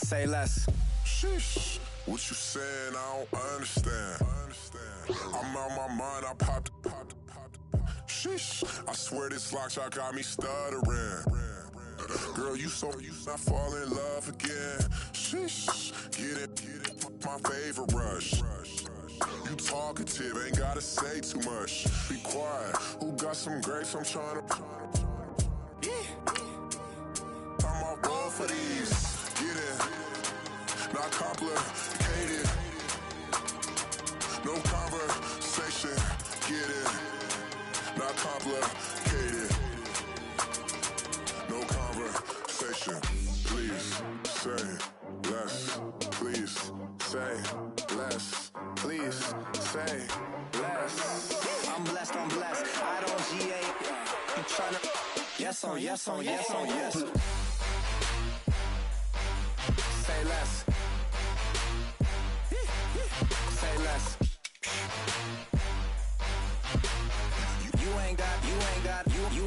Say less. Sheesh. What you saying? I don't understand. I'm out my mind. I popped. Sheesh. I swear this lock shot got me stuttering. Girl, you not fall in love again. Sheesh. Get it. My favorite rush. You talkative, ain't gotta say too much. Be quiet. Who got some grapes? I'm trying to. I'm all ball for these. Get it. Not complicated. No conversation. Get it. Not complicated. No conversation. Please say less. Please say less. Please say less. I'm blessed. I don't GA. I'm trying to. Yes on yes. Say less. Say less. You ain't got.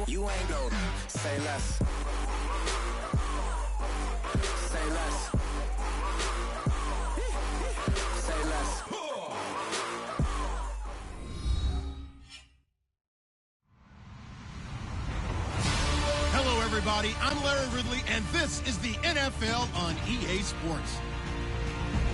You ain't no. Say less. Say less. Say less. Hello, everybody. I'm Larry Ridley, and this is the NFL on EA Sports.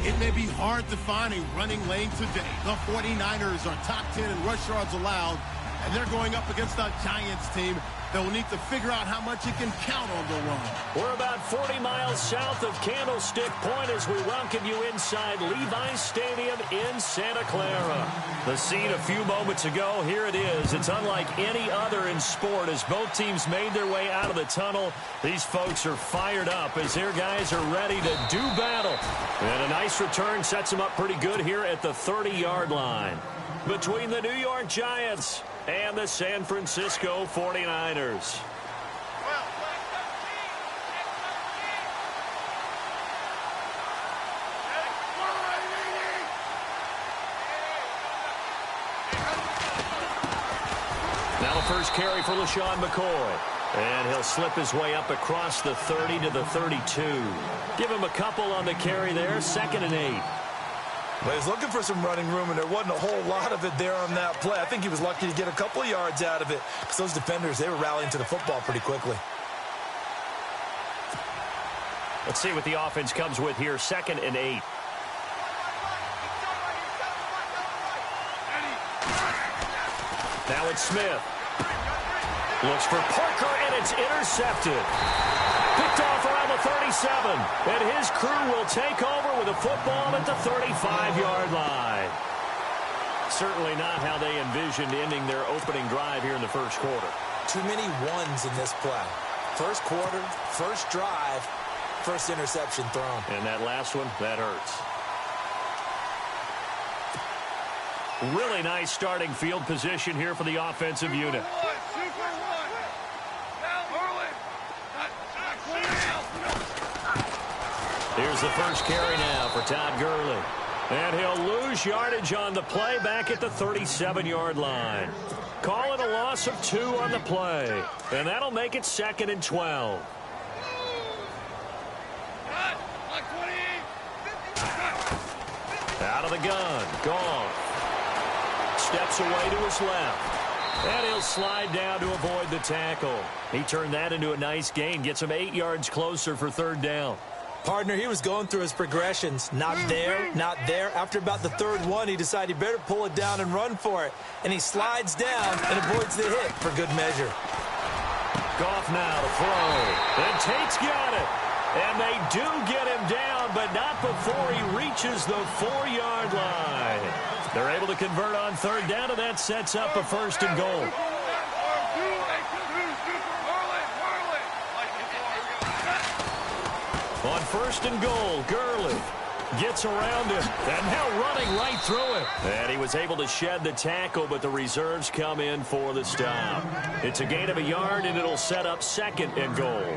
It may be hard to find a running lane today. The 49ers are top 10 in rush yards allowed, and they're going up against a Giants team that will need to figure out how much it can count on the run. We're about 40 miles south of Candlestick Point as we welcome you inside Levi's Stadium in Santa Clara. The scene a few moments ago, here it is. It's unlike any other in sport as both teams made their way out of the tunnel. These folks are fired up as their guys are ready to do battle. And a nice return sets them up pretty good here at the 30-yard line. Between the New York Giants and the San Francisco 49ers. Now the first carry for LaShawn McCoy. And he'll slip his way up across the 30 to the 32. Give him a couple on the carry there, 2nd and 8. Well, he's looking for some running room, and there wasn't a whole lot of it there on that play. I think he was lucky to get a couple of yards out of it because those defenders, they were rallying to the football pretty quickly. Let's see what the offense comes with here, 2nd and 8. Now it's Smith. Looks for Parker, and it's intercepted. Picked off around the 37, and his crew will take over with a football at the 35-yard line. Certainly not how they envisioned ending their opening drive here in the first quarter. Too many ones in this play. First quarter, first drive, first interception thrown. And that last one, that hurts. Really nice starting field position here for the offensive unit. Here's the first carry now for Todd Gurley. And he'll lose yardage on the play back at the 37-yard line. Call it a loss of 2 on the play. And that'll make it 2nd and 12. Out of the gun. Gone. Steps away to his left. And he'll slide down to avoid the tackle. He turned that into a nice gain. Gets him 8 yards closer for 3rd down. Partner, he was going through his progressions. Not there, not there. After about the 3rd one, he decided he better pull it down and run for it. And he slides down and avoids the hit for good measure. Goff now to throw. And Tate's got it. And they do get him down, but not before he reaches the 4-yard line. They're able to convert on 3rd down, and that sets up a 1st and goal. On 1st and goal, Gurley gets around him, and now running right through it. And he was able to shed the tackle, but the reserves come in for the stop. It's a gain of a yard, and it'll set up 2nd and goal.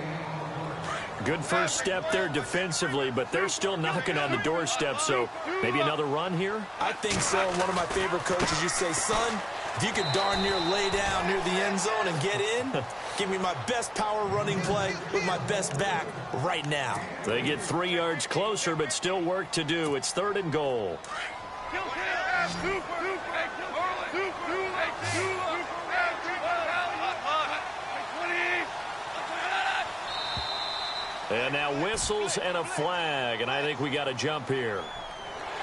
good first step there defensively, but they're still knocking on the doorstep, so maybe another run here? I think so. One of my favorite coaches, you say, son, if you could darn near lay down near the end zone and get in, give me my best power running play with my best back right now. They get 3 yards closer, but still work to do. It's 3rd and goal. And now whistles and a flag, and I think we got a jump here.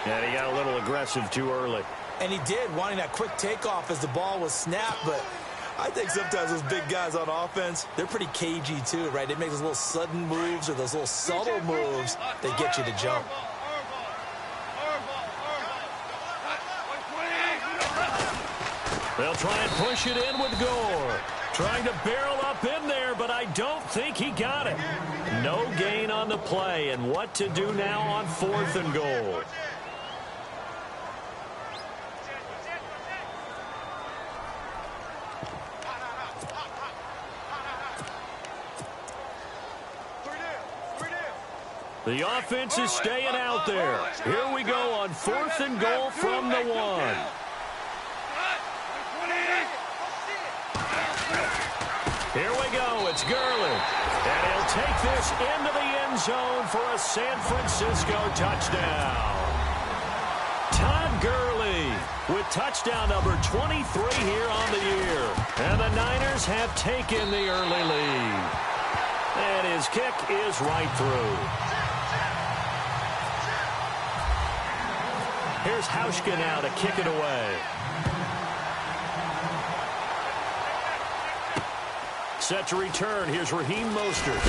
Yeah, he got a little aggressive too early. And he did, wanting that quick takeoff as the ball was snapped, but I think sometimes those big guys on offense, they're pretty cagey too, right? They make those little sudden moves or those little subtle moves that get you to jump. They'll try and push it in with Gore. Trying to barrel up in there, but I don't think he got it. No gain on the play, and what to do now on 4th and goal. The offense is staying out there. Here we go on 4th and goal from the 1. Here we go. It's Gurley. And he'll take this into the end zone for a San Francisco touchdown. Todd Gurley with touchdown number 23 here on the year. And the Niners have taken the early lead. And his kick is right through. Here's Hauschka now to kick it away. Set to return. Here's Raheem Mostert.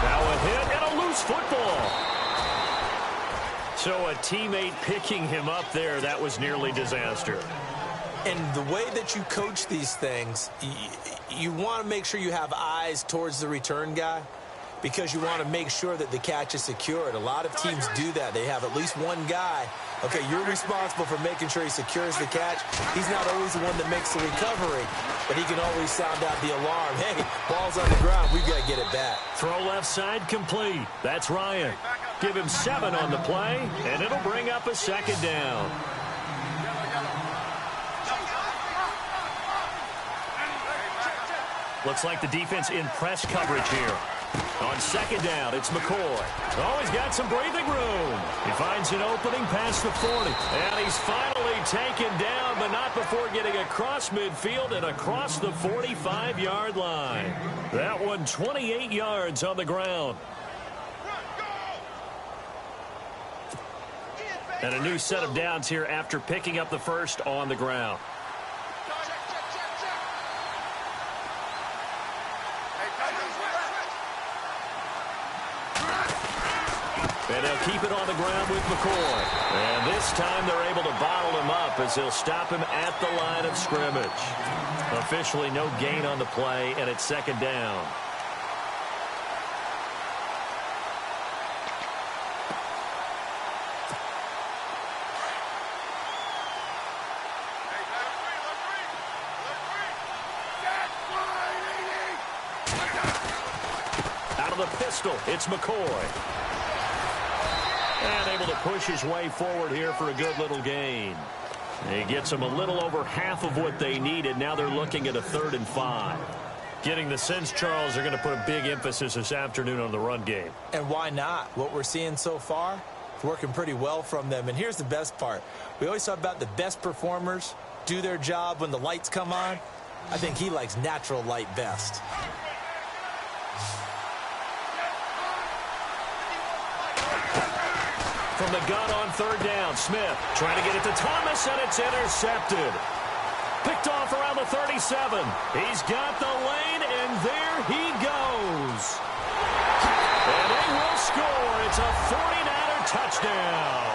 Now a hit and a loose football. So a teammate picking him up there, that was nearly disaster. And the way that you coach these things, you want to make sure you have eyes towards the return guy because you want to make sure that the catch is secured. A lot of teams do that. They have at least one guy. Okay, you're responsible for making sure he secures the catch. He's not always the one that makes the recovery, but he can always sound out the alarm. Hey, ball's on the ground. We've got to get it back. Throw left side complete. That's Ryan. Give him 7 on the play, and it'll bring up a 2nd down. Looks like the defense in press coverage here. On 2nd down, it's McCoy. Oh, he's got some breathing room. He finds an opening past the 40. And he's finally taken down, but not before getting across midfield and across the 45-yard line. That one 28 yards on the ground. And a new set of downs here after picking up the first on the ground. And they'll keep it on the ground with McCoy. And this time they're able to bottle him up as they'll stop him at the line of scrimmage. Officially no gain on the play, and it's 2nd down. Out of the pistol, it's McCoy. And able to push his way forward here for a good little gain. He gets them a little over half of what they needed. Now they're looking at a 3rd and 5. Getting the sense, Charles, they're going to put a big emphasis this afternoon on the run game. And why not? What we're seeing so far, it's working pretty well from them. And here's the best part. We always talk about the best performers do their job when the lights come on. I think he likes natural light best. From the gun on 3rd down, Smith trying to get it to Thomas, and it's intercepted. Picked off around the 37. He's got the lane, and there he goes. And they will score. It's a 49er touchdown.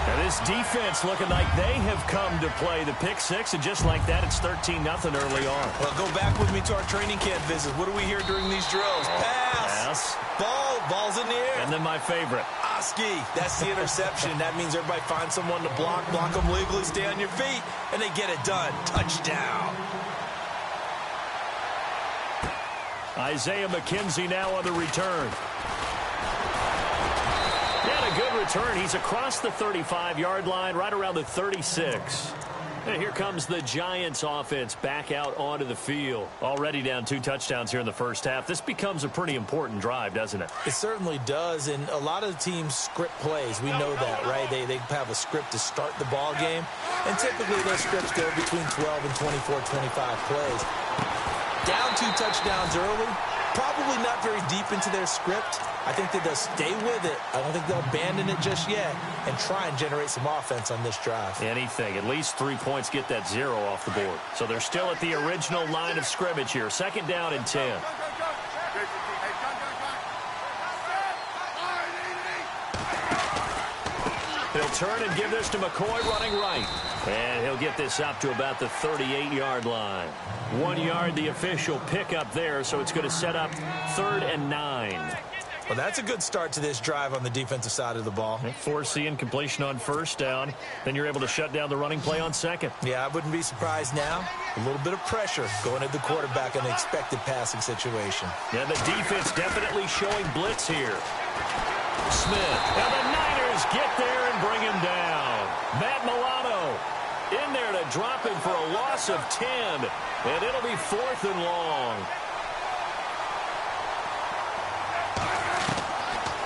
And this defense looking like they have come to play the pick 6, and just like that, it's 13-0 early on. Well, go back with me to our training camp visit. What do we hear during these drills? Pass. Ball's in the air. And then my favorite. Oski. That's the interception. That means everybody finds someone to block them legally, stay on your feet, and they get it done. Touchdown. Isaiah McKenzie now on the return. And a good return. He's across the 35-yard line, right around the 36. And here comes the Giants offense back out onto the field. Already down 2 touchdowns here in the first half. This becomes a pretty important drive, doesn't it? It certainly does, and a lot of the teams script plays. We know that, right? They have a script to start the ball game, and typically those scripts go between 12 and 24, 25 plays. Down 2 touchdowns early, probably not very deep into their script. I think that they'll stay with it. I don't think they'll abandon it just yet and try and generate some offense on this drive. Anything. At least 3 points, get that 0 off the board. So they're still at the original line of scrimmage here. 2nd down and 10. He'll turn and give this to McCoy running right. And he'll get this up to about the 38-yard line. 1 yard, the official pickup there, so it's going to set up 3rd and 9. Well, that's a good start to this drive on the defensive side of the ball. Forcing completion on 1st down. Then you're able to shut down the running play on 2nd. Yeah, I wouldn't be surprised now. A little bit of pressure going at the quarterback in an expected passing situation. Yeah, the defense definitely showing blitz here. Smith. And the Niners get there and bring him down. Matt Milano in there to drop him for a loss of 10. And it'll be 4th and long.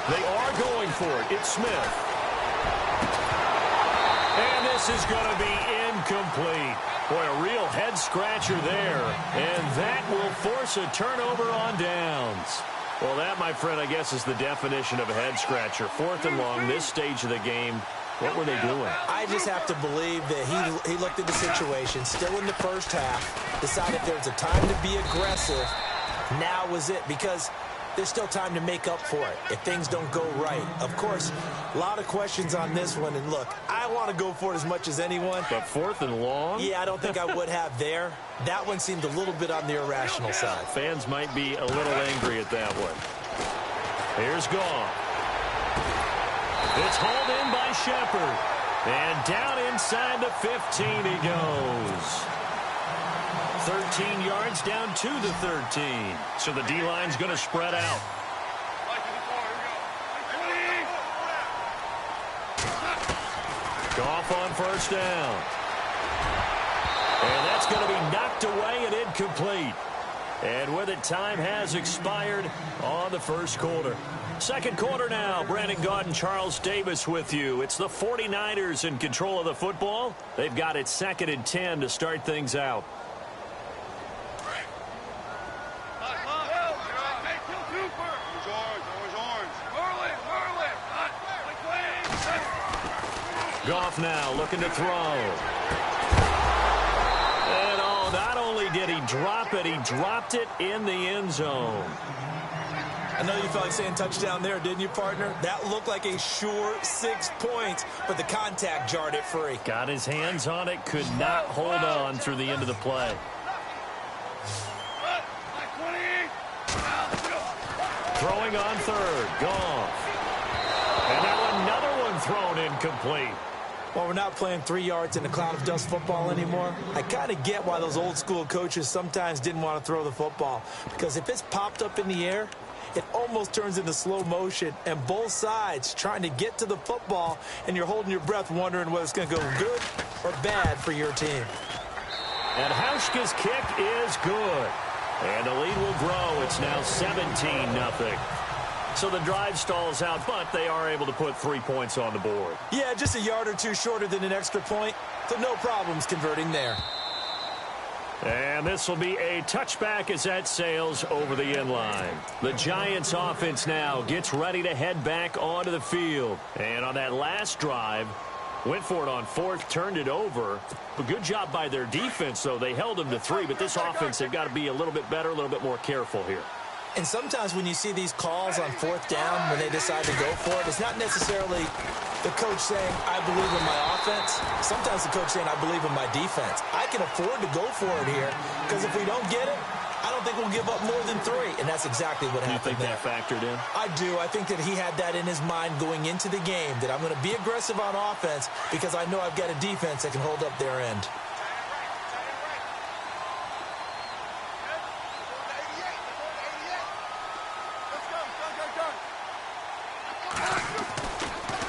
They are going for it. It's Smith. And this is going to be incomplete. Boy, a real head-scratcher there. And that will force a turnover on downs. Well, that, my friend, I guess is the definition of a head-scratcher. 4th and long, this stage of the game. What were they doing? I just have to believe that he looked at the situation, still in the first half, decided there was a time to be aggressive. Now was it, because there's still time to make up for it if things don't go right. Of course, a lot of questions on this one. And look, I want to go for it as much as anyone. But 4th and long? Yeah, I don't think I would have there. That one seemed a little bit on the irrational side. Fans might be a little angry at that one. Here's Goff. It's hauled in by Shepard. And down inside the 15 he goes. 13 yards down to the 13. So the D-line's going to spread out. Goff on 1st down. And that's going to be knocked away and incomplete. And with it, time has expired on the 1st quarter. 2nd quarter now. Brandon Gaudin, Charles Davis with you. It's the 49ers in control of the football. They've got it 2nd and 10 to start things out. Goff now looking to throw. And not only did he drop it, he dropped it in the end zone. I know you felt like saying touchdown there, didn't you, partner? That looked like a sure 6 points, but the contact jarred it free. Got his hands on it, could not hold on through the end of the play. Throwing on 3rd, Goff. And now another one thrown incomplete. Well, we're not playing 3 yards in a cloud of dust football anymore. I kind of get why those old school coaches sometimes didn't want to throw the football. Because if it's popped up in the air, it almost turns into slow motion. And both sides trying to get to the football, and you're holding your breath wondering whether it's going to go good or bad for your team. And Hauschka's kick is good. And the lead will grow. It's now 17-0. So the drive stalls out, but they are able to put 3 points on the board. Yeah, just a yard or two shorter than an extra point, so no problems converting there. And this will be a touchback as that sails over the end line. The Giants offense now gets ready to head back onto the field. And on that last drive, went for it on 4th, turned it over. A good job by their defense, though. They held them to 3, but this offense, they've got to be a little bit better, a little bit more careful here. And sometimes when you see these calls on 4th down, when they decide to go for it, it's not necessarily the coach saying, I believe in my offense. Sometimes the coach saying, I believe in my defense. I can afford to go for it here, because if we don't get it, I don't think we'll give up more than 3. And that's exactly what happened there. You think that factored in? I do. I think that he had that in his mind going into the game, that I'm going to be aggressive on offense because I know I've got a defense that can hold up their end.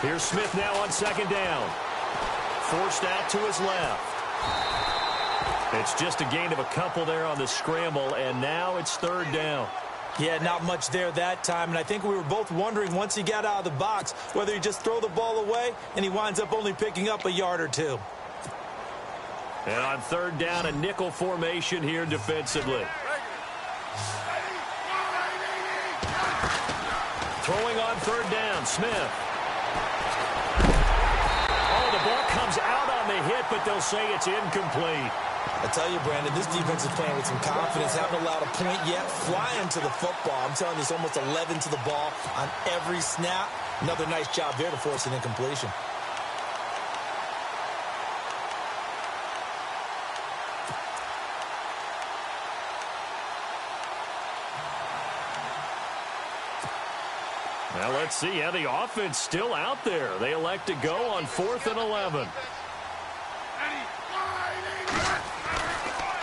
Here's Smith now on second down. Forced out to his left. It's just a gain of a couple there on the scramble, and now it's third down. Yeah, not much there that time, and I think we were both wondering once he got out of the box whether he just throw the ball away and he winds up only picking up a yard or two. And on third down, a nickel formation here defensively. Throwing on third down, Smith. Oh, the ball comes out on the hit, but they'll say it's incomplete. I tell you, Brandon, this defense is playing with some confidence. Haven't allowed a point yet. Flying to the football. I'm telling you, it's almost 11 to the ball on every snap. Another nice job there to force an incompletion. Now let's see how the offense still out there. They elect to go on 4th and 11.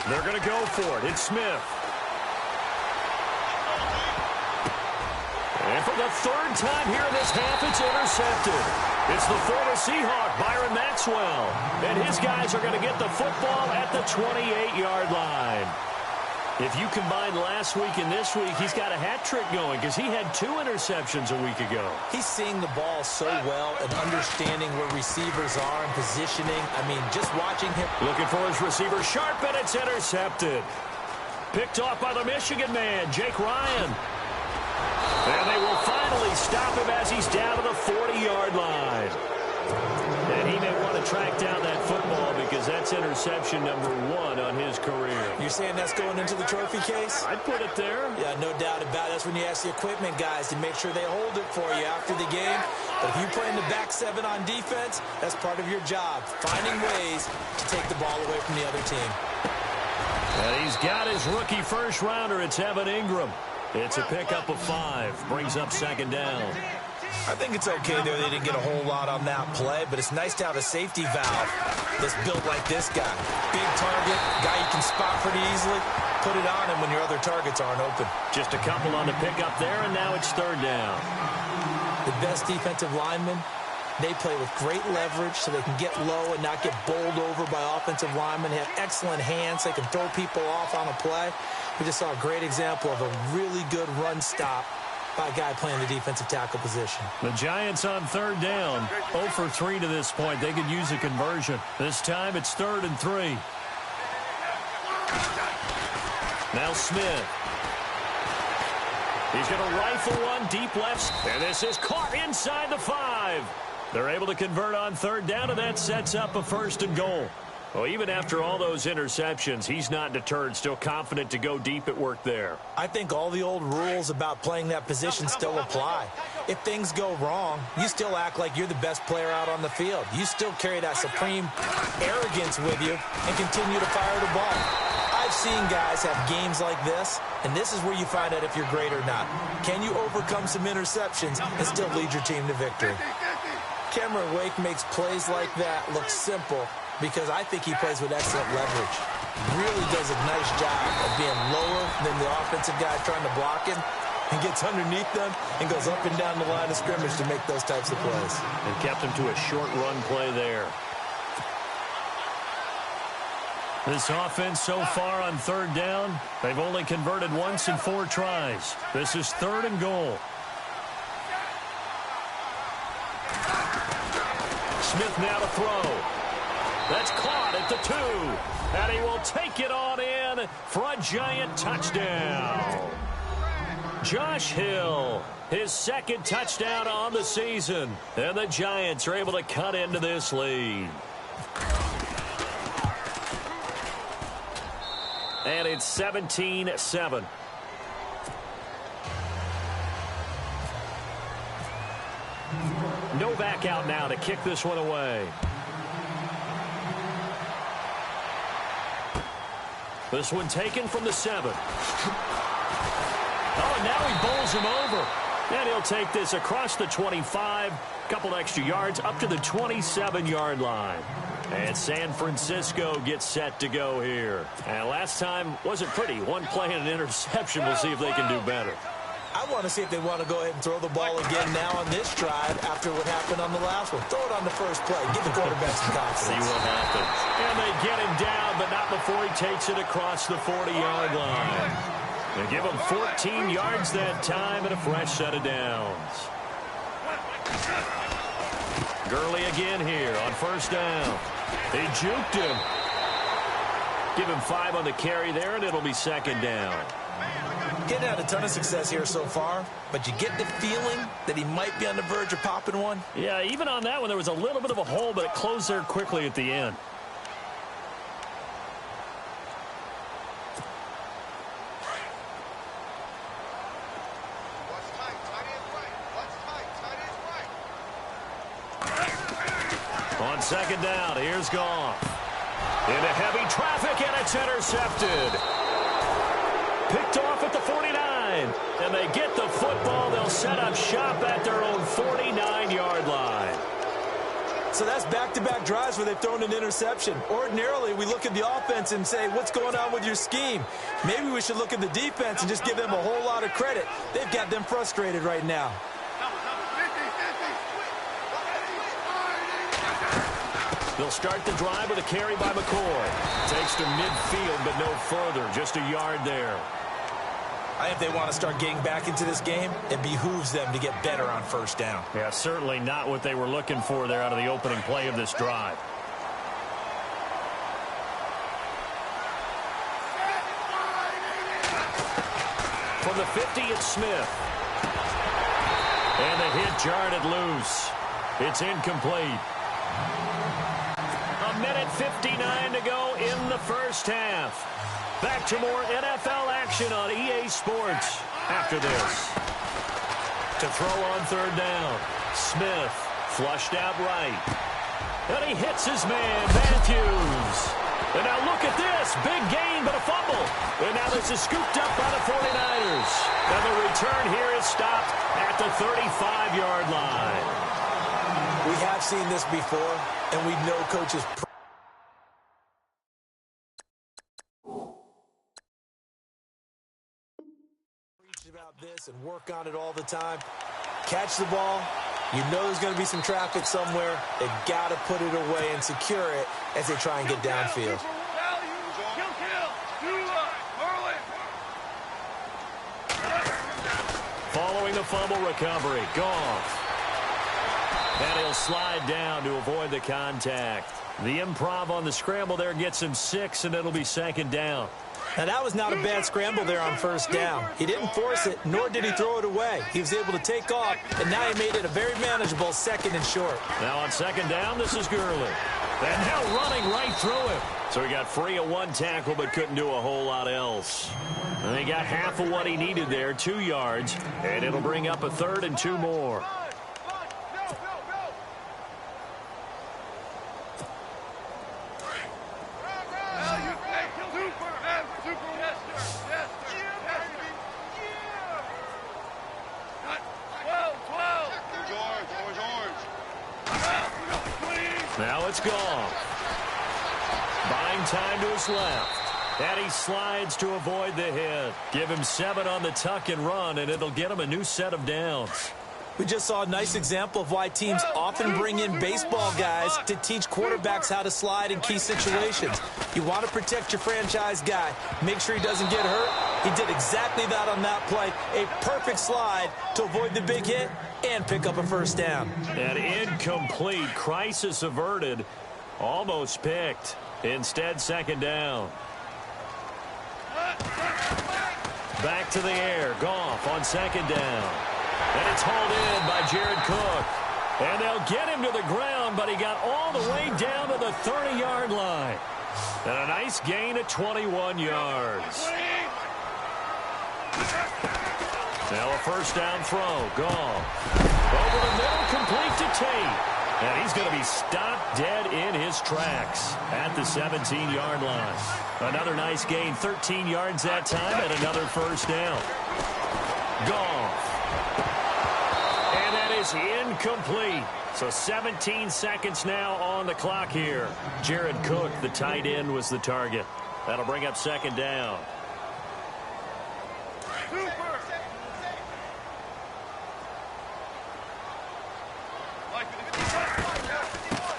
They're going to go for it. It's Smith. And for the third time here in this half, it's intercepted. It's the former Seahawk, Byron Maxwell. And his guys are going to get the football at the 28-yard line. If you combine last week and this week, he's got a hat trick going because he had 2 interceptions a week ago. He's seeing the ball so well and understanding where receivers are and positioning. I mean, just watching him. Looking for his receiver, sharp, and it's intercepted. Picked off by the Michigan man, Jake Ryan. And they will finally stop him as he's down to the 40-yard line. And he may want to track down that football because that's interception number 1 on his career. You're saying that's going into the trophy case? I'd put it there. Yeah, no doubt about it. That's when you ask the equipment guys to make sure they hold it for you after the game. But if you play in the back 7 on defense, that's part of your job, finding ways to take the ball away from the other team. And he's got his rookie first-rounder. It's Evan Ingram. It's a pickup of 5. Brings up second down. I think it's okay there. They didn't get a whole lot on that play, but it's nice to have a safety valve that's built like this guy. Big target, guy you can spot pretty easily. Put it on him when your other targets aren't open. Just a couple on the pickup there, and now it's third down. The best defensive linemen, they play with great leverage so they can get low and not get bowled over by offensive linemen. They have excellent hands. They can throw people off on a play. We just saw a great example of a really good run stop by a guy playing the defensive tackle position. The Giants on third down. 0 for 3 to this point. They could use a conversion. This time it's 3rd and 3. Now Smith. He's going to rifle one deep left. And this is caught inside the 5. They're able to convert on third down, and that sets up a 1st and goal. Well, even after all those interceptions, he's not deterred, still confident to go deep at work there. I think all the old rules about playing that position still apply. If things go wrong, you still act like you're the best player out on the field. You still carry that supreme arrogance with you and continue to fire the ball. I've seen guys have games like this, and this is where you find out if you're great or not. Can you overcome some interceptions and still lead your team to victory? Cameron Wake makes plays like that look simple, because I think he plays with excellent leverage. Really does a nice job of being lower than the offensive guy trying to block him and gets underneath them and goes up and down the line of scrimmage to make those types of plays. And kept him to a short run play there. This offense so far on third down, they've only converted once in 4 tries. This is 3rd and goal. Smith now to throw. That's caught at the 2. And he will take it on in for a Giant touchdown. Josh Hill, his 2nd touchdown on the season. And the Giants are able to cut into this lead. And it's 17-7. Novak out now to kick this one away. This one taken from the 7. Oh, and now he bowls him over. And he'll take this across the 25. Couple extra yards up to the 27-yard line. And San Francisco gets set to go here. And last time wasn't pretty. One play and an interception. We'll see if they can do better. I want to see if they want to go ahead and throw the ball again now on this drive after what happened on the last one. Throw it on the first play. Give the quarterback some confidence. See what happens. And they get him down, but not before he takes it across the 40-yard line. They give him 14 yards that time and a fresh set of downs. Gurley again here on first down. They juked him. Give him 5 on the carry there, and it'll be second down. Getting out a ton of success here so far, but you get the feeling that he might be on the verge of popping one. Yeah, even on that one, there was a little bit of a hole, but it closed there quickly at the end. On second down, here's Goff. Into heavy traffic, and it's intercepted. Picked off at the 49, and they get the football. They'll set up shop at their own 49-yard line. So that's back-to-back drives where they've thrown an interception. Ordinarily, we look at the offense and say, what's going on with your scheme? Maybe we should look at the defense and just give them a whole lot of credit. They've got them frustrated right now. They'll start the drive with a carry by McCoy. Takes to midfield, but no further. Just a yard there. I think they want to start getting back into this game. It behooves them to get better on first down. Yeah, certainly not what they were looking for there out of the opening play of this drive. From the 50, it's Smith. And the hit jarred it loose. It's incomplete. A minute 59 to go in the first half. Back to more NFL action on EA Sports after this. To throw on third down. Smith flushed out right. And he hits his man, Matthews. And now look at this. Big gain, but a fumble. And now this is scooped up by the 49ers. And the return here is stopped at the 35-yard line. We have seen this before, and we know coaches preach about this and work on it all the time. Catch the ball. You know there's going to be some traffic somewhere. They've got to put it away and secure it as they try and get downfield. Following the fumble recovery, Goff. And he'll slide down to avoid the contact. The improv on the scramble there gets him 6, and it'll be second down. Now, that was not a bad scramble there on first down. He didn't force it, nor did he throw it away. He was able to take off, and now he made it a very manageable second and short. Now on second down, this is Gurley. And now running right through him. So he got free of one tackle, but couldn't do a whole lot else. And he got half of what he needed there, 2 yards, and it'll bring up a 3rd and 2 more. Now it's Goff. Buying time to his left. And he slides to avoid the hit. Give him 7 on the tuck and run, and it'll get him a new set of downs. We just saw a nice example of why teams often bring in baseball guys to teach quarterbacks how to slide in key situations. You want to protect your franchise guy. Make sure he doesn't get hurt. He did exactly that on that play. A perfect slide to avoid the big hit and pick up a first down. An incomplete. Crisis averted. Almost picked. Instead, second down. Back to the air. Goff on second down. And it's hauled in by Jared Cook. And they'll get him to the ground, but he got all the way down to the 30-yard line. And a nice gain of 21 yards. Now a first down throw. Goff. Over the middle, complete to Tate. And he's going to be stopped dead in his tracks at the 17-yard line. Another nice gain, 13 yards that time, and another first down. Goff. And that is incomplete. So 17 seconds now on the clock here. Jared Cook, the tight end, was the target. That'll bring up second down.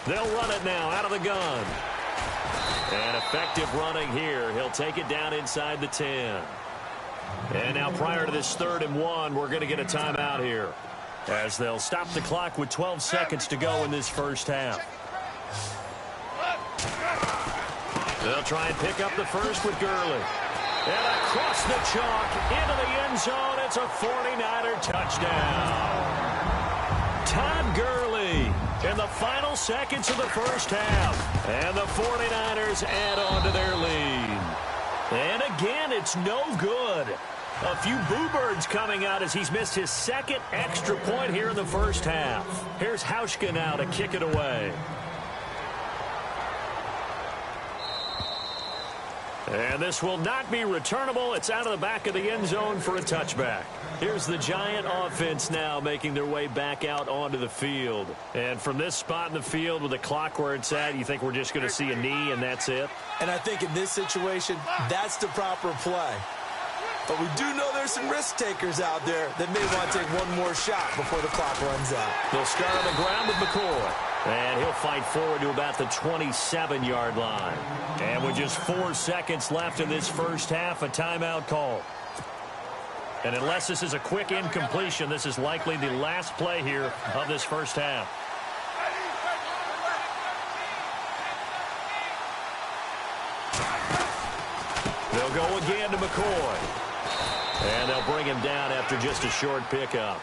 They'll run it now out of the gun. And effective running here. He'll take it down inside the 10. And now prior to this 3rd and 1, we're going to get a timeout here, as they'll stop the clock with 12 seconds to go in this first half. They'll try and pick up the first with Gurley. And across the chalk into the end zone. It's a 49er touchdown. Todd Gurley in the final seconds of the first half. And the 49ers add on to their lead. And again, it's no good. A few boo birds coming out as he's missed his 2nd extra point here in the first half. Here's Hauschka now to kick it away. And this will not be returnable. It's out of the back of the end zone for a touchback. Here's the Giant offense now making their way back out onto the field. And from this spot in the field with the clock where it's at, you think we're just going to see a knee and that's it? And I think in this situation, that's the proper play. But we do know there's some risk takers out there that may want to take one more shot before the clock runs out. They'll start on the ground with McCoy. And he'll fight forward to about the 27-yard line. And with just 4 seconds left in this first half, a timeout call. And unless this is a quick incompletion, this is likely the last play here of this first half. They'll go again to McCoy. And they'll bring him down after just a short pickup.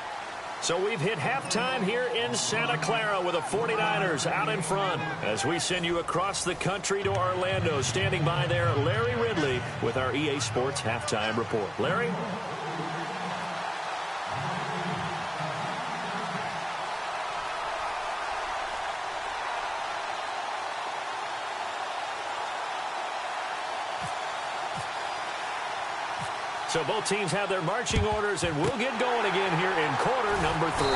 So we've hit halftime here in Santa Clara with the 49ers out in front. As we send you across the country to Orlando, standing by there, Larry Ridley with our EA Sports Halftime Report. Larry? So both teams have their marching orders, and we'll get going again here in quarter number 3.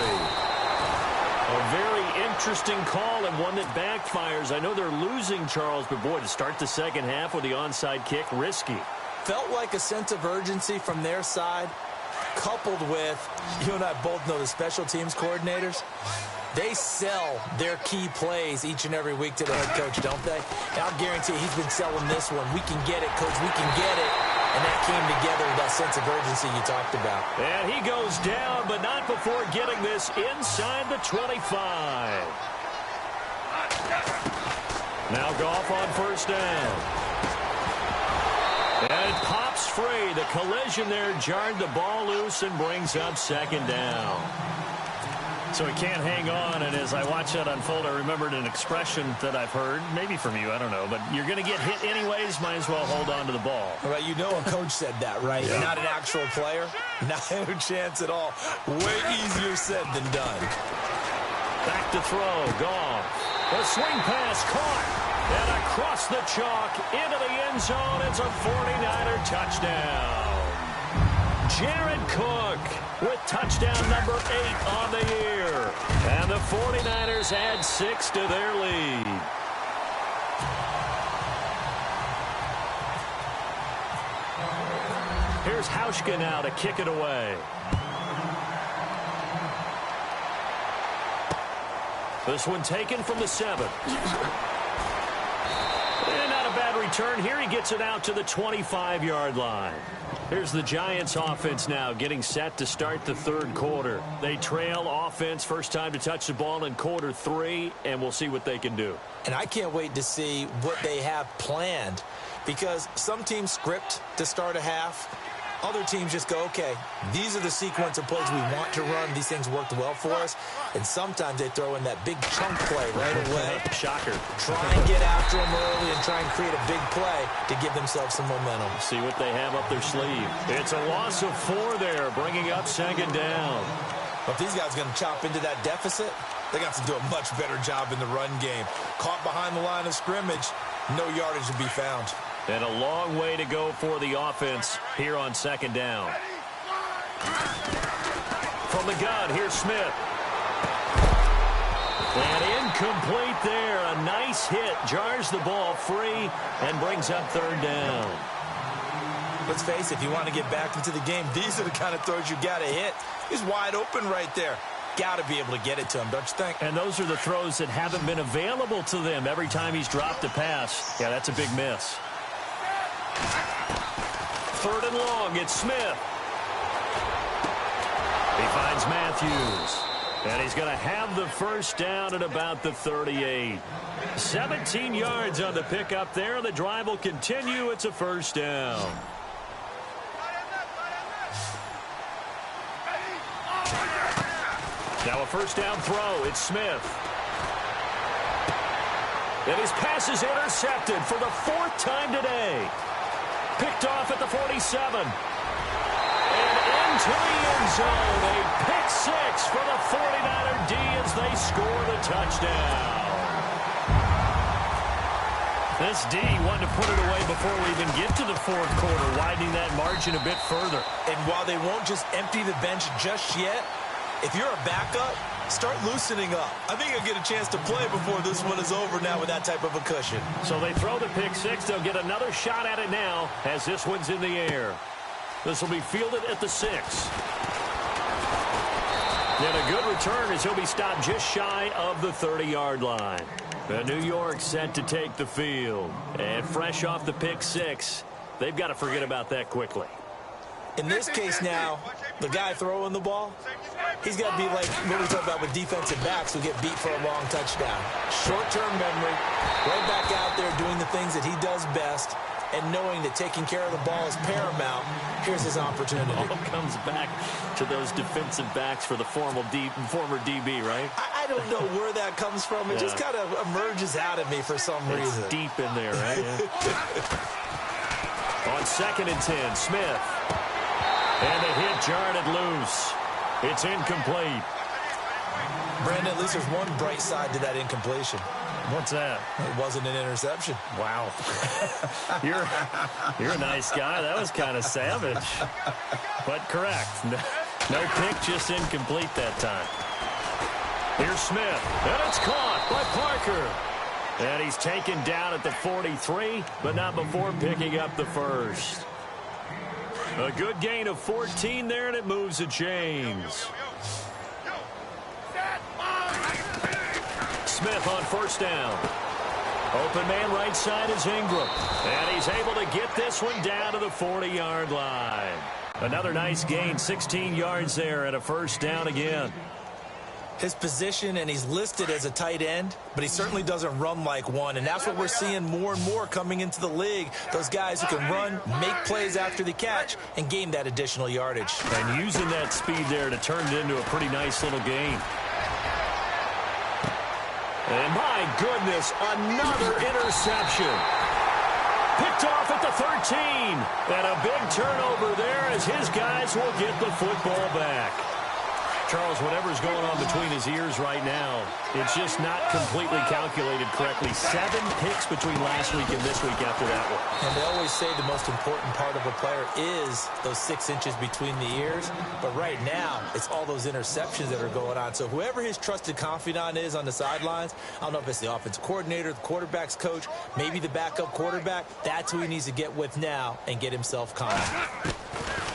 A very interesting call and one that backfires. I know they're losing, Charles, but boy, to start the second half with the onside kick, risky. Felt like a sense of urgency from their side, coupled with, you and I both know the special teams coordinators. They sell their key plays each and every week to the head coach, don't they? And I'll guarantee you he's been selling this one. We can get it, coach. We can get it. And that came together with that sense of urgency you talked about. And he goes down, but not before getting this inside the 25. Now Goff on first down. And it pops free. The collision there jarred the ball loose and brings up second down. So he can't hang on, and as I watch that unfold, I remembered an expression that I've heard, maybe from you, I don't know, but you're going to get hit anyways, might as well hold on to the ball. All right, you know a coach said that, right? Yeah. Not an actual player. Not a chance at all. Way easier said than done. Back to throw, Goff. A swing pass caught, and across the chalk into the end zone. It's a 49er touchdown. Jared Cook with touchdown number 8 on the year. And the 49ers add 6 to their lead. Here's Hauschka now to kick it away. This one taken from the 7. And not a bad return here. He gets it out to the 25-yard line. Here's the Giants offense now getting set to start the third quarter. They trail offense, first time to touch the ball in quarter 3, and we'll see what they can do. And I can't wait to see what they have planned, because some teams script to start a half. Other teams just go, okay, these are the sequence of plays we want to run. These things worked well for us. And sometimes they throw in that big chunk play right away. Shocker. Try and get after them early and try and create a big play to give themselves some momentum. See what they have up their sleeve. It's a loss of 4 there, bringing up second down. But if these guys are going to chop into that deficit, they got to do a much better job in the run game. Caught behind the line of scrimmage, no yardage to be found. And a long way to go for the offense here on second down. From the gun, here's Smith. And incomplete there. A nice hit. Jars the ball free and brings up third down. Let's face it, if you want to get back into the game, these are the kind of throws you got to hit. He's wide open right there. got to be able to get it to him, don't you think? And those are the throws that haven't been available to them every time he's dropped a pass. Yeah, that's a big miss. 3rd and long, it's Smith. He finds Matthews. And he's going to have the first down at about the 38. 17 yards on the pickup there. The drive will continue. It's a first down. Now a first down throw. It's Smith. And his pass is intercepted for the 4th time today. Picked off at the 47. And into the end zone. A pick 6 for the 49er D as they score the touchdown. This D wanted to put it away before we even get to the 4th quarter, widening that margin a bit further. And while they won't just empty the bench just yet, if you're a backup, start loosening up. I think you'll get a chance to play before this one is over now with that type of a cushion. So they throw the pick 6. They'll get another shot at it now as this one's in the air. This will be fielded at the 6. And a good return as he'll be stopped just shy of the 30-yard line. The New York set to take the field. And fresh off the pick 6, they've got to forget about that quickly. In this case now, the guy throwing the ball, he's got to be like what we talk about with defensive backs who get beat for a long touchdown. Short-term memory, right back out there doing the things that he does best, and knowing that taking care of the ball is paramount. Here's his opportunity. All comes back to those defensive backs for the former DB, right? I don't know where that comes from. It just kind of emerges out of me for some reason. It's deep in there, right? Yeah. On 2nd and 10, Smith. And the hit jarred it loose. It's incomplete. Brandon, at least there's one bright side to that incompletion. What's that? It wasn't an interception. Wow. You're a nice guy. That was kind of savage. But correct. No pick, just incomplete that time. Here's Smith. And it's caught by Parker. And he's taken down at the 43, but not before picking up the first. A good gain of 14 there, and it moves the chains. Smith on first down. Open man right side is Ingram. And he's able to get this one down to the 40-yard line. Another nice gain, 16 yards there, and a first down again. His position, and he's listed as a tight end, but he certainly doesn't run like one, and that's what we're seeing more and more coming into the league. Those guys who can run, make plays after the catch, and gain that additional yardage. And using that speed there to turn it into a pretty nice little gain. And my goodness, another interception. Picked off at the 13. And a big turnover there as his guys will get the football back. Charles, whatever's going on between his ears right now, it's just not completely calculated correctly. 7 picks between last week and this week after that one. And they always say the most important part of a player is those 6 inches between the ears. But right now, it's all those interceptions that are going on. So whoever his trusted confidant is on the sidelines, I don't know if it's the offensive coordinator, the quarterback's coach, maybe the backup quarterback, that's who he needs to get with now and get himself calm.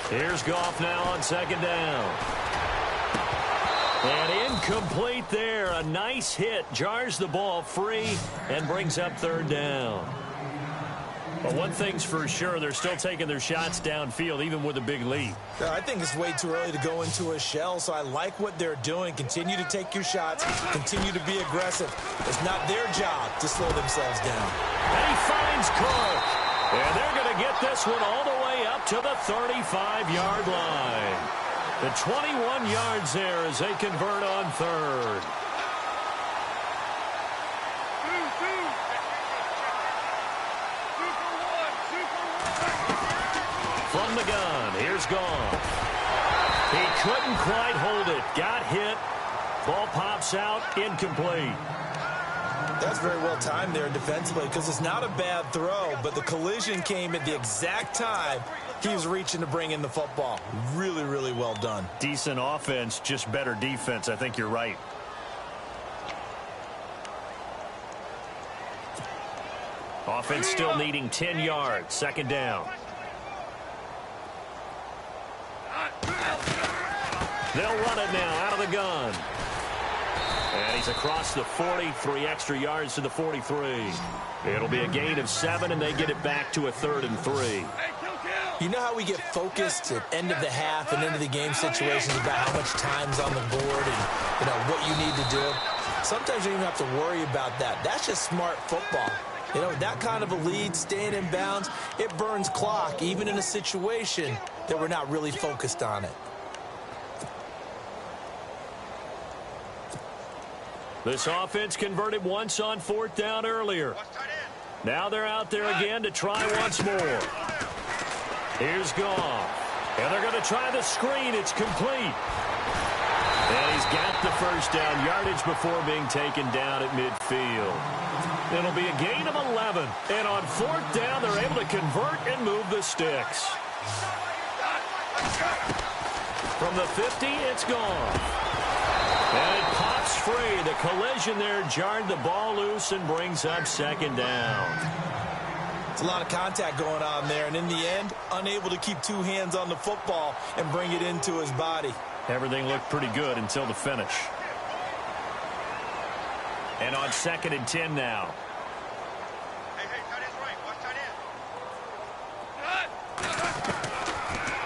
Here's Goff now on 2nd down. And incomplete there. A nice hit. Jars the ball free and brings up 3rd down. But one thing's for sure, they're still taking their shots downfield, even with a big lead. I think it's way too early to go into a shell, so I like what they're doing. Continue to take your shots. Continue to be aggressive. It's not their job to slow themselves down. And he finds Cook. And they're going to get this one all the way up to the 35-yard line. The 21 yards there as they convert on 3rd. From the gun, here's Goff. He couldn't quite hold it. Got hit. Ball pops out, incomplete. That's very well timed there defensively because it's not a bad throw, but the collision came at the exact time he was reaching to bring in the football. Really, really well done. Decent offense, just better defense. I think you're right. Offense still needing 10 yards. 2nd down. They'll run it now out of the gun. And he's across the 40, 3 extra yards to the 43. It'll be a gain of 7, and they get it back to a 3rd and 3. You know how we get focused at end of the half and into the game situations about how much time's on the board and, what you need to do? Sometimes you don't even have to worry about that. That's just smart football. That kind of a lead, staying in bounds, it burns clock, even in a situation that we're not really focused on it. This offense converted once on 4th down earlier. Now they're out there again to try once more. Here's Goff. And they're going to try the screen. It's complete. And he's got the first down yardage before being taken down at midfield. It'll be a gain of 11. And on 4th down, they're able to convert and move the sticks. From the 50, it's Goff. And it pops free. The collision there jarred the ball loose and brings up 2nd down. It's a lot of contact going on there, and in the end, unable to keep 2 hands on the football and bring it into his body. Everything looked pretty good until the finish. And on 2nd and 10 now.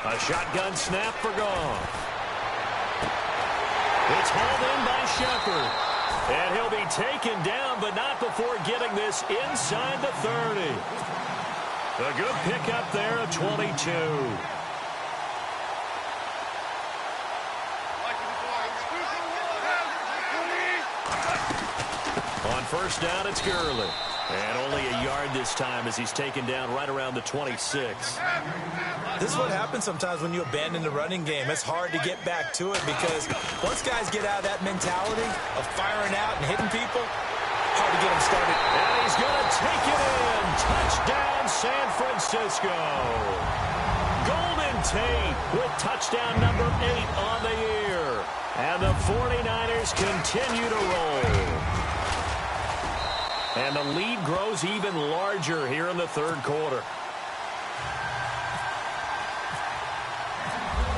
A shotgun snap for Goff. It's hauled in by Shepard. And he'll be taken down, but not before getting this inside the 30. A good pickup there of 22. On 1st down, it's Gurley. And only a yard this time as he's taken down right around the 26. This is what happens sometimes when you abandon the running game. It's hard to get back to it because once guys get out of that mentality of firing out and hitting people, hard to get them started. And he's going to take it in. Touchdown, San Francisco. Golden Tate with touchdown number 8 on the year. And the 49ers continue to roll. And the lead grows even larger here in the 3rd quarter.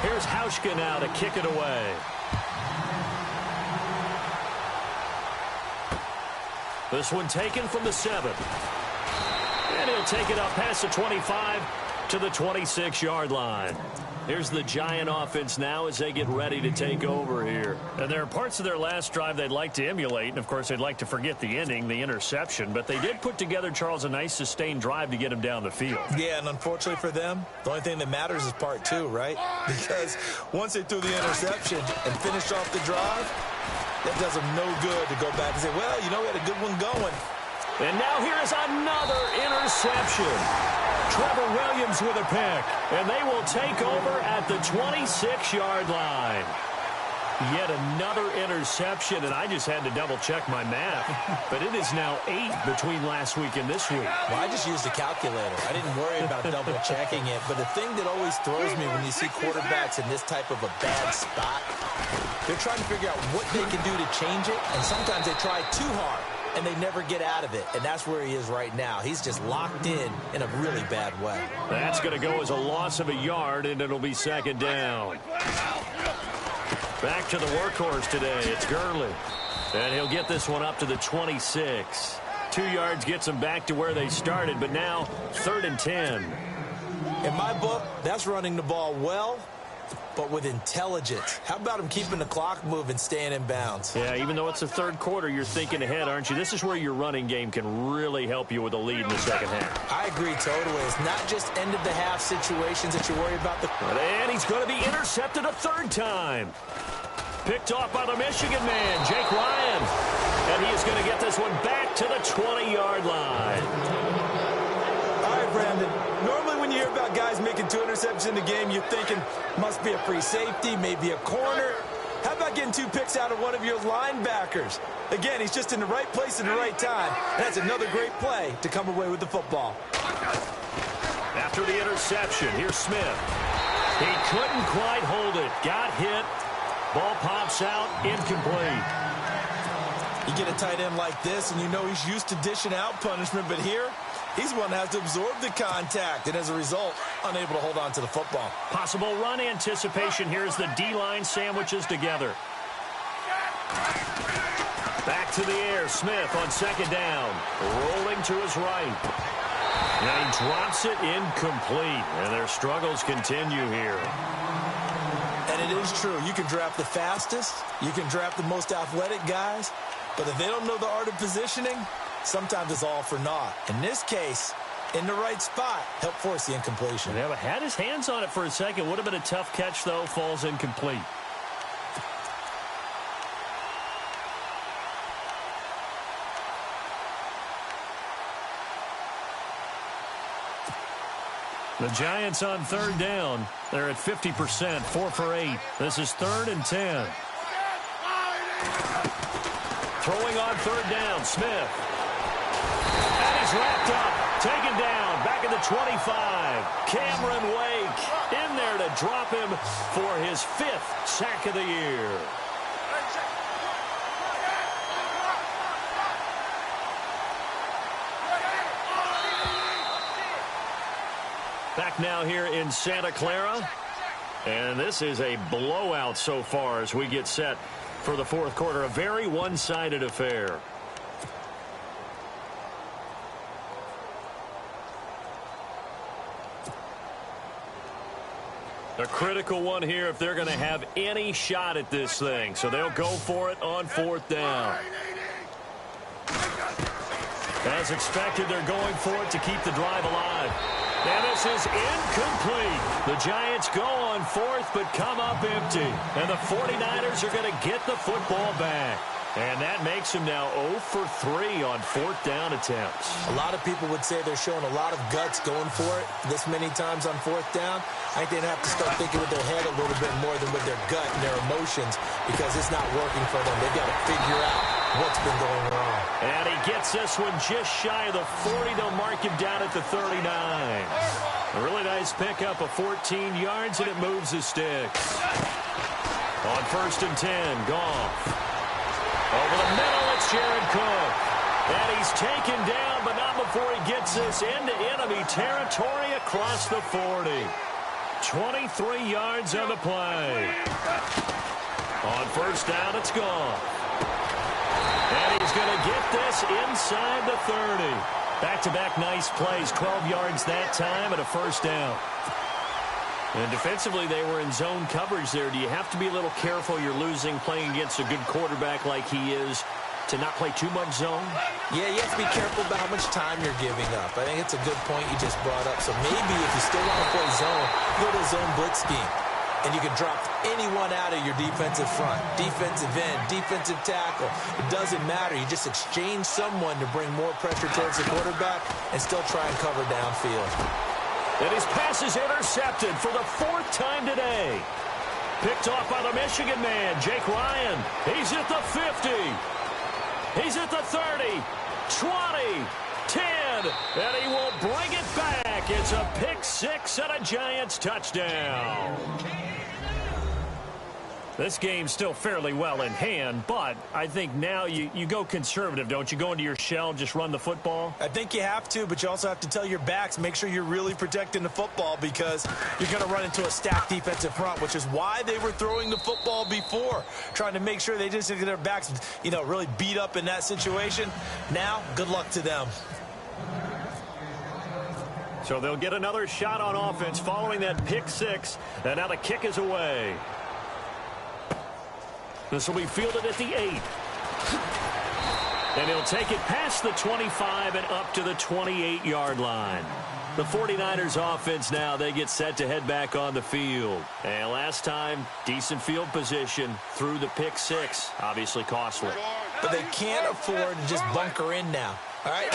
Here's Hauschka now to kick it away. This one taken from the 7. And he'll take it up past the 25 to the 26-yard line. Here's the Giant offense now as they get ready to take over here. And there are parts of their last drive they'd like to emulate. And, of course, they'd like to forget the ending, the interception. But they did put together, Charles, a nice sustained drive to get him down the field. Yeah, and unfortunately for them, the only thing that matters is part 2, right? Because once they threw the interception and finished off the drive, that does them no good to go back and say, well, we had a good one going. And now here's another interception. Trevor Williams with a pick. And they will take over at the 26-yard line. Yet another interception, and I just had to double-check my math. But it is now 8 between last week and this week. Well, I just used a calculator. I didn't worry about double-checking it. But the thing that always throws me when you see quarterbacks in this type of a bad spot, they're trying to figure out what they can do to change it, and sometimes they try too hard, and they never get out of it. And that's where he is right now. He's just locked in a really bad way. That's going to go as a loss of a yard, and it'll be 2nd down. Back to the workhorse today. It's Gurley. And he'll get this one up to the 26. 2 yards gets them back to where they started, but now 3rd and 10. In my book, that's running the ball well, but with intelligence. How about him keeping the clock moving, staying in bounds? Yeah, even though it's the 3rd quarter, you're thinking ahead, aren't you? This is where your running game can really help you with a lead in the 2nd half. I agree totally. It's not just end-of-the-half situations that you worry about. And he's going to be intercepted a 3rd time. Picked off by the Michigan man, Jake Ryan. And he is going to get this one back to the 20-yard line. All right, Brandon. Normally when you hear about guys making 2 interceptions in the game, you're thinking must be a free safety, maybe a corner. How about getting 2 picks out of one of your linebackers? Again, he's just in the right place at the right time. And that's another great play to come away with the football. After the interception, here's Smith. He couldn't quite hold it. Got hit. Ball pops out, incomplete. You get a tight end like this, and you know he's used to dishing out punishment, but here, he's one that has to absorb the contact, and as a result, unable to hold on to the football. Possible run anticipation here as the D-line sandwiches together. Back to the air. Smith on second down. Rolling to his right. And he drops it incomplete. And their struggles continue here. And it is true. You can draft the fastest. You can draft the most athletic guys. But if they don't know the art of positioning, sometimes it's all for naught. In this case, in the right spot, help force the incompletion. Yeah, but had his hands on it for a second. Would have been a tough catch, though. Falls incomplete. The Giants on third down. They're at 50%, 4 for 8. This is 3rd and 10. Throwing on third down, Smith. And he's wrapped up, taken down, back at the 25. Cameron Wake in there to drop him for his 5th sack of the year. Back now here in Santa Clara. And this is a blowout so far as we get set for the fourth quarter. A very one-sided affair. A critical one here if they're going to have any shot at this thing. So they'll go for it on 4th down. As expected, they're going for it to keep the drive alive. And this is incomplete. The Giants go on 4th but come up empty. And the 49ers are going to get the football back. And that makes them now 0 for 3 on 4th down attempts. A lot of people would say they're showing a lot of guts going for it this many times on 4th down. I think they'd have to start thinking with their head a little bit more than with their gut and their emotions because it's not working for them. They've got to figure out what's been going wrong. And he gets this one just shy of the 40. They'll mark him down at the 39. A really nice pickup of 14 yards, and it moves the sticks. On 1st and 10, Goff. Over the middle, it's Jared Cook. And he's taken down, but not before he gets this into enemy territory across the 40. 23 yards on the play. On 1st down, it's Goff. And he's going to get this inside the 30. Back-to-back nice plays, 12 yards that time and a 1st down. And defensively, they were in zone coverage there. Do you have to be a little careful? You're losing, playing against a good quarterback like he is, to not play too much zone? Yeah, you have to be careful about how much time you're giving up. I think it's a good point you just brought up. So maybe if you still want to play zone, go to a zone blitz scheme. And you can drop anyone out of your defensive front, defensive end, defensive tackle. It doesn't matter. You just exchange someone to bring more pressure towards the quarterback and still try and cover downfield. And his pass is intercepted for the 4th time today. Picked off by the Michigan man, Jake Ryan. He's at the 50. He's at the 30, 20, 10, and he will bring it back. It's a pick 6 and a Giants touchdown. This game's still fairly well in hand, but I think now you go conservative, don't you? Go into your shell, just run the football? I think you have to, but you also have to tell your backs, make sure you're really protecting the football because you're going to run into a stacked defensive front, which is why they were throwing the football before, trying to make sure they just get their backs, really beat up in that situation. Now, good luck to them. So they'll get another shot on offense following that pick 6, and now the kick is away. This will be fielded at the 8. And he'll take it past the 25 and up to the 28-yard line. The 49ers offense now, they get set to head back on the field. And last time, decent field position through the pick 6. Obviously costly. But they can't afford to just bunker in now. All right,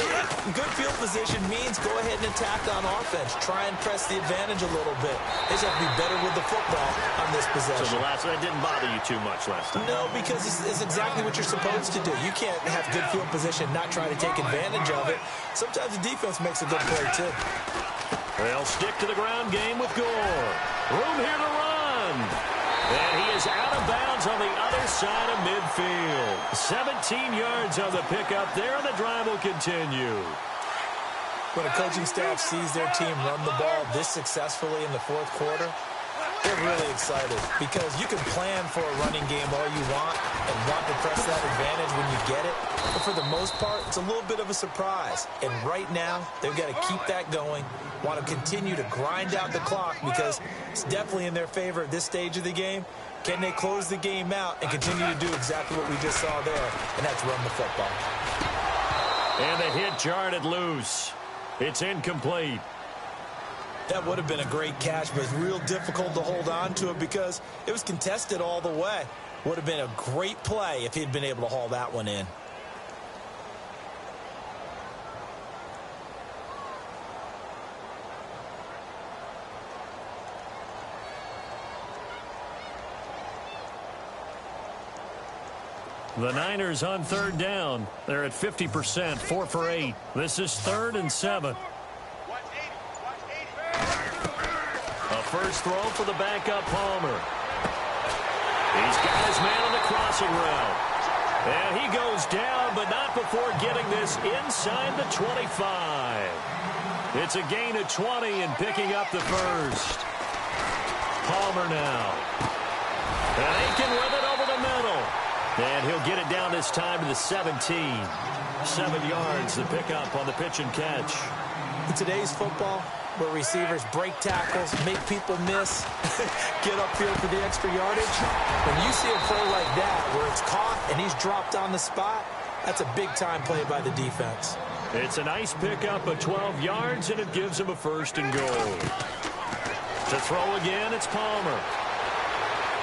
good field position means go ahead and attack on offense. Try and press the advantage a little bit. They just have to be better with the football on this possession. So that didn't bother you too much last time? No, because it's exactly what you're supposed to do. You can't have good field position, not try to take advantage of it. Sometimes the defense makes a good play, too. They'll stick to the ground game with Gore. Room here to run. And he is out of bounds on the other side of midfield. 17 yards on the pickup there, and the drive will continue. When a coaching staff sees their team run the ball this successfully in the 4th quarter, They're really excited because you can plan for a running game all you want and want to press that advantage when you get it. But for the most part, it's a little bit of a surprise. And right now, they've got to keep that going, want to continue to grind out the clock because it's definitely in their favor at this stage of the game. Can they close the game out and continue to do exactly what we just saw there, and that's run the football. And the hit jarred it loose. It's incomplete. That would have been a great catch, but it's real difficult to hold on to it because it was contested all the way. Would have been a great play if he'd been able to haul that one in. The Niners on third down. They're at 50%, 4 for 8. This is 3rd and 7. A first throw for the backup Palmer. He's got his man on the crossing route. And he goes down, but not before getting this inside the 25. It's a gain of 20 and picking up the first. Palmer now. And Aiken with it over the middle. And he'll get it down this time to the 17. 7 yards, the pickup on the pitch and catch. In today's football, where receivers break tackles, make people miss, get upfield for the extra yardage, when you see a play like that where it's caught and he's dropped on the spot, that's a big-time play by the defense. It's a nice pickup of 12 yards, and it gives him a 1st and goal. To throw again, it's Palmer.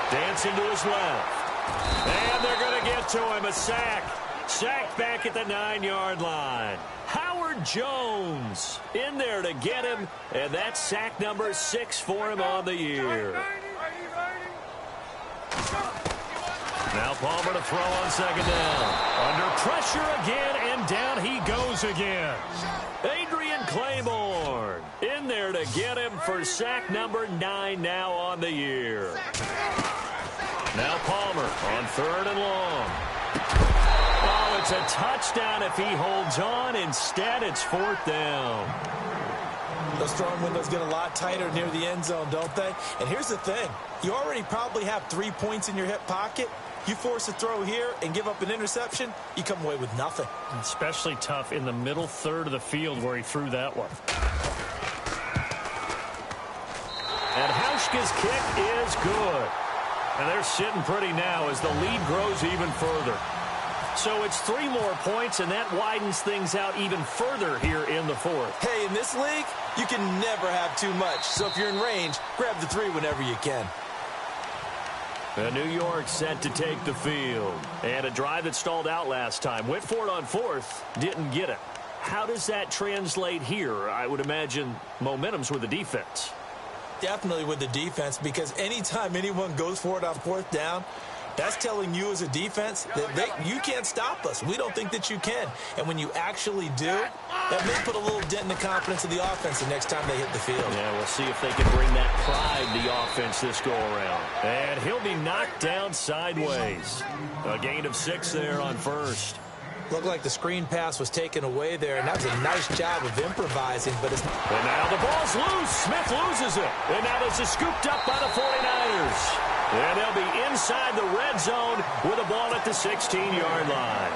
Dancing to his left. And they're going to get to him. A sack. Sacked back at the 9-yard line. Howard Jones in there to get him. And that's sack number 6 for him on the year. Now Palmer to throw on 2nd down. Under pressure again, and down he goes again. Adrian Claiborne in there to get him for sack number 9 now on the year. Now Palmer on 3rd and long. Oh, it's a touchdown if he holds on. Instead, it's 4th down. Those throwing windows get a lot tighter near the end zone, don't they? And here's the thing. You already probably have 3 points in your hip pocket. You force a throw here and give up an interception, you come away with nothing. Especially tough in the middle third of the field where he threw that one. And Hauschka's kick is good. And they're sitting pretty now as the lead grows even further. So it's 3 more points, and that widens things out even further here in the 4th. Hey, in this league, you can never have too much. So if you're in range, grab the 3 whenever you can. And New York set to take the field. And a drive that stalled out last time. Went for it on 4th, didn't get it. How does that translate here? I would imagine momentum's with the defense. Definitely with the defense, because anytime anyone goes for it on 4th down, that's telling you as a defense that you can't stop us. We don't think that you can. And when you actually do, that may put a little dent in the confidence of the offense the next time they hit the field. Yeah, we'll see if they can bring that pride to the offense this go-around. And he'll be knocked down sideways. A gain of 6 there on 1st. Looked like the screen pass was taken away there, and that was a nice job of improvising. But it's... And now the ball's loose. Smith loses it. And now this is scooped up by the 49ers. And they'll be inside the red zone with a ball at the 16-yard line.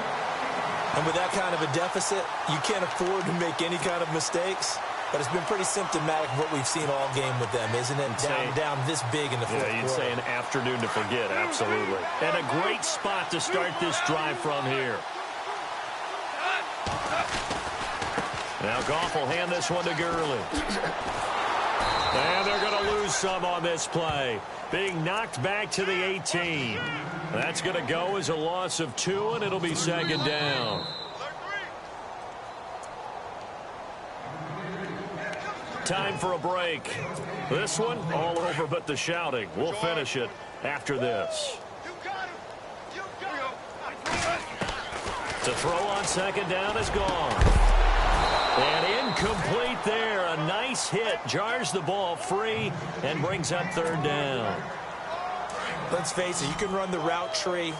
And with that kind of a deficit, you can't afford to make any kind of mistakes. But it's been pretty symptomatic of what we've seen all game with them, isn't it? Down this big in the fourth quarter. You'd say an afternoon to forget, absolutely. And a great spot to start this drive from here. Now Goff will hand this one to Gurley. And they're going to lose some on this play. Being knocked back to the 18. That's going to go as a loss of 2, and it'll be 2nd down. Time for a break. This one all over but the shouting. We'll finish it after this. To throw on 2nd down is gone. And incomplete there. A nice hit. Jars the ball free and brings up 3rd down. Let's face it, you can run the route tree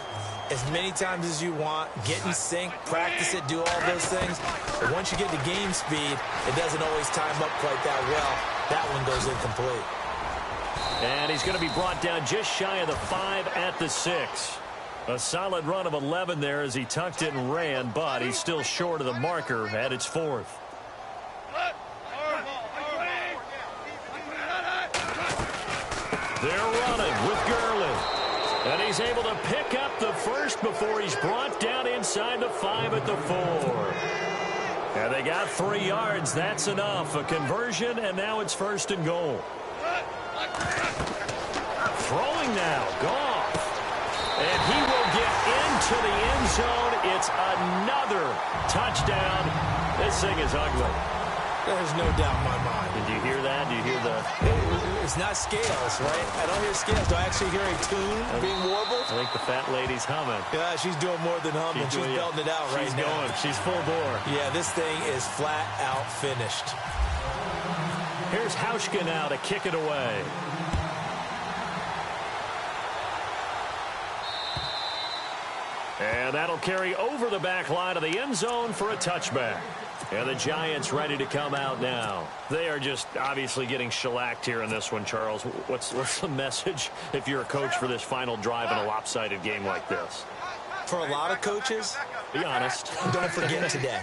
as many times as you want, get in sync, practice it, do all those things. But once you get to game speed, it doesn't always time up quite that well. That one goes incomplete. And he's going to be brought down just shy of the 5 at the 6. A solid run of 11 there as he tucked it and ran, but he's still short of the marker at its 4th. They're running with Gurley. And he's able to pick up the first before he's brought down inside the 5 at the 4. And they got 3 yards. That's enough. A conversion, and now it's 1st and goal. Throwing now. Goff. And he will get into the end zone. It's another touchdown. This thing is ugly. There's no doubt in my mind. Did you hear that? Do you hear the... It's not scales, right? I don't hear scales. Do I actually hear a tune being warbled? I think the fat lady's humming. Yeah, she's doing more than humming. She's belting it out right now. She's going. She's full bore. Yeah, this thing is flat out finished. Here's Hauschka now to kick it away. And that'll carry over the back line of the end zone for a touchback. And the Giants ready to come out now. They are just obviously getting shellacked here in this one, Charles. What's the message if you're a coach for this final drive in a lopsided game like this? For a lot of coaches, be honest. Don't forget today.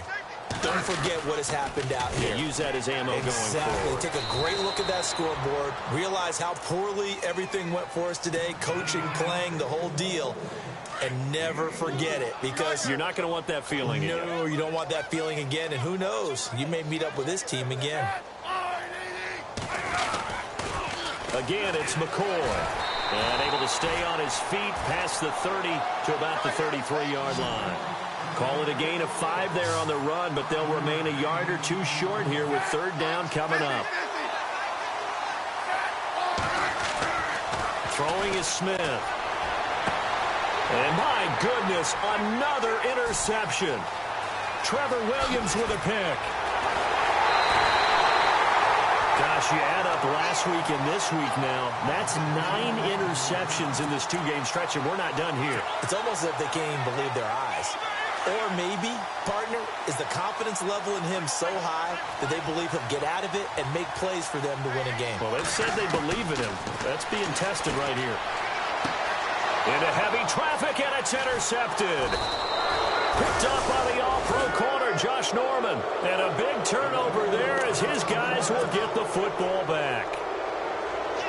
Don't forget what has happened out here. Use that as ammo going forward. Take a great look at that scoreboard. Realize how poorly everything went for us today. Coaching, playing, the whole deal. And never forget it, because you're not going to want that feeling again. No, you don't want that feeling again. And who knows? You may meet up with this team again. Again, it's McCoy. And able to stay on his feet past the 30 to about the 33-yard line. Call it a gain of 5 there on the run, but they'll remain a yard or 2 short here with 3rd down coming up. Throwing is Smith. And my goodness, another interception. Trevor Williams with a pick. Gosh, you add up last week and this week now. That's 9 interceptions in this 2-game stretch, and we're not done here. It's almost as if they can't even believe their eyes. Or maybe, partner, is the confidence level in him so high that they believe he'll get out of it and make plays for them to win a game. Well, they've said they believe in him. That's being tested right here. Into heavy traffic, and it's intercepted. Picked up by the all-pro corner, Josh Norman. And a big turnover there as his guys will get the football back.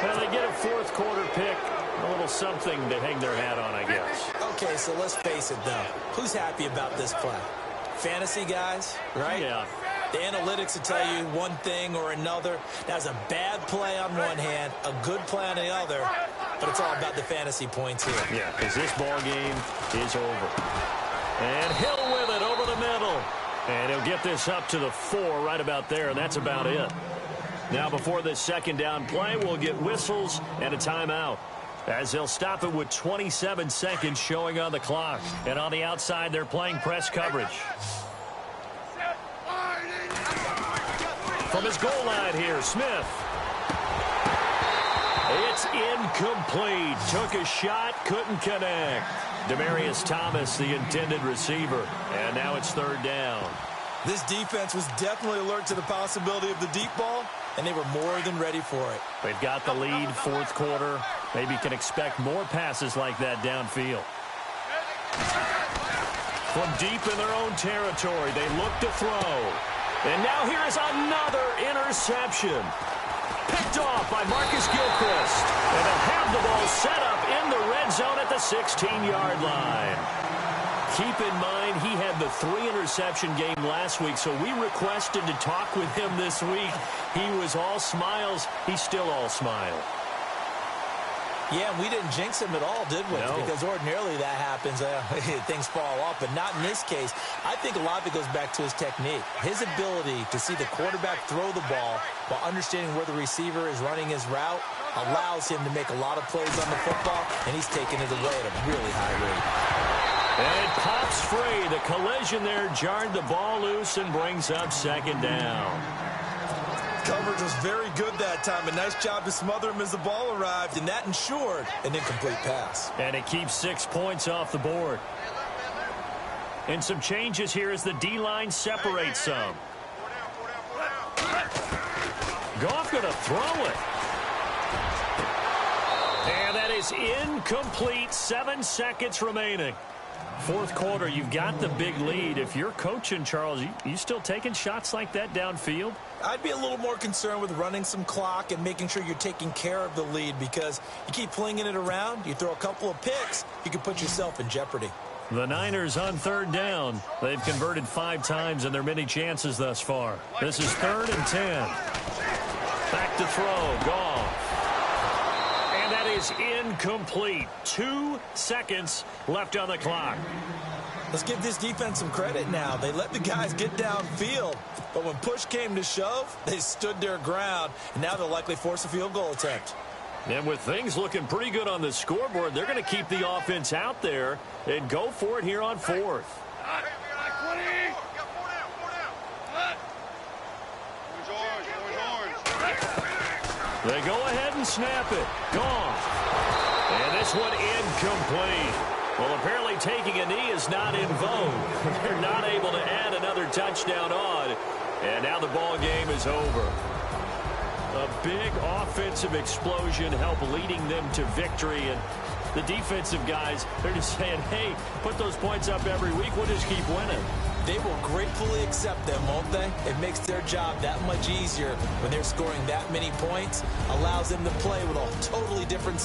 Well, they get a 4th quarter pick. A little something to hang their hat on, I guess. Okay, so let's face it, though. Who's happy about this play? Fantasy guys, right? Yeah. The analytics will tell you one thing or another. That's a bad play on one hand, a good play on the other. But it's all about the fantasy points here. Yeah, because this ball game is over. And Hill with it over the middle. And he'll get this up to the 4 right about there, and that's about it. Now, before this 2nd down play, we'll get whistles and a timeout, as they'll stop it with 27 seconds showing on the clock. And on the outside, they're playing press coverage. From his goal line here, Smith. It's incomplete. Took a shot, couldn't connect. Demaryius Thomas, the intended receiver. And now it's 3rd down. This defense was definitely alert to the possibility of the deep ball, and they were more than ready for it. They've got the lead, 4th quarter. Maybe can expect more passes like that downfield. From deep in their own territory, they look to throw. And now here is another interception. Picked off by Marcus Gilchrist. And they'll have the ball set up in the red zone at the 16-yard line. Keep in mind, he had the 3-interception game last week, so we requested to talk with him this week. He was all smiles. He's still all smile. Yeah, we didn't jinx him at all, did we? No. Because ordinarily that happens. Things fall off, but not in this case. I think a lot of it goes back to his technique. His ability to see the quarterback throw the ball while understanding where the receiver is running his route allows him to make a lot of plays on the football, and he's taking it away at a really high rate. And it pops free. The collision there jarred the ball loose and brings up 2nd down. Coverage was very good that time. A nice job to smother him as the ball arrived, and that ensured an incomplete pass. And it keeps 6 points off the board. And some changes here as the D-line separates some. Goff going to throw it. And that is incomplete. 7 seconds remaining. Fourth quarter, you've got the big lead. If you're coaching, Charles, you still taking shots like that downfield? I'd be a little more concerned with running some clock and making sure you're taking care of the lead, because you keep flinging it around, you throw a couple of picks, you can put yourself in jeopardy. The Niners on third down. They've converted 5 times in their many chances thus far. This is 3rd and 10. Back to throw. Goff. And that is incomplete. 2 seconds left on the clock. Let's give this defense some credit now. They let the guys get downfield, but when push came to shove, they stood their ground, and now they'll likely force a field goal attempt. And with things looking pretty good on the scoreboard, they're going to keep the offense out there and go for it here on 4th. They go ahead and snap it. Gone. And this one incomplete. Well, apparently taking a knee is not in vogue. They're not able to add another touchdown on. And now the ball game is over. A big offensive explosion helped leading them to victory. And the defensive guys, they're just saying, hey, put those points up every week. We'll just keep winning. They will gratefully accept them, won't they? It makes their job that much easier when they're scoring that many points. Allows them to play with a totally different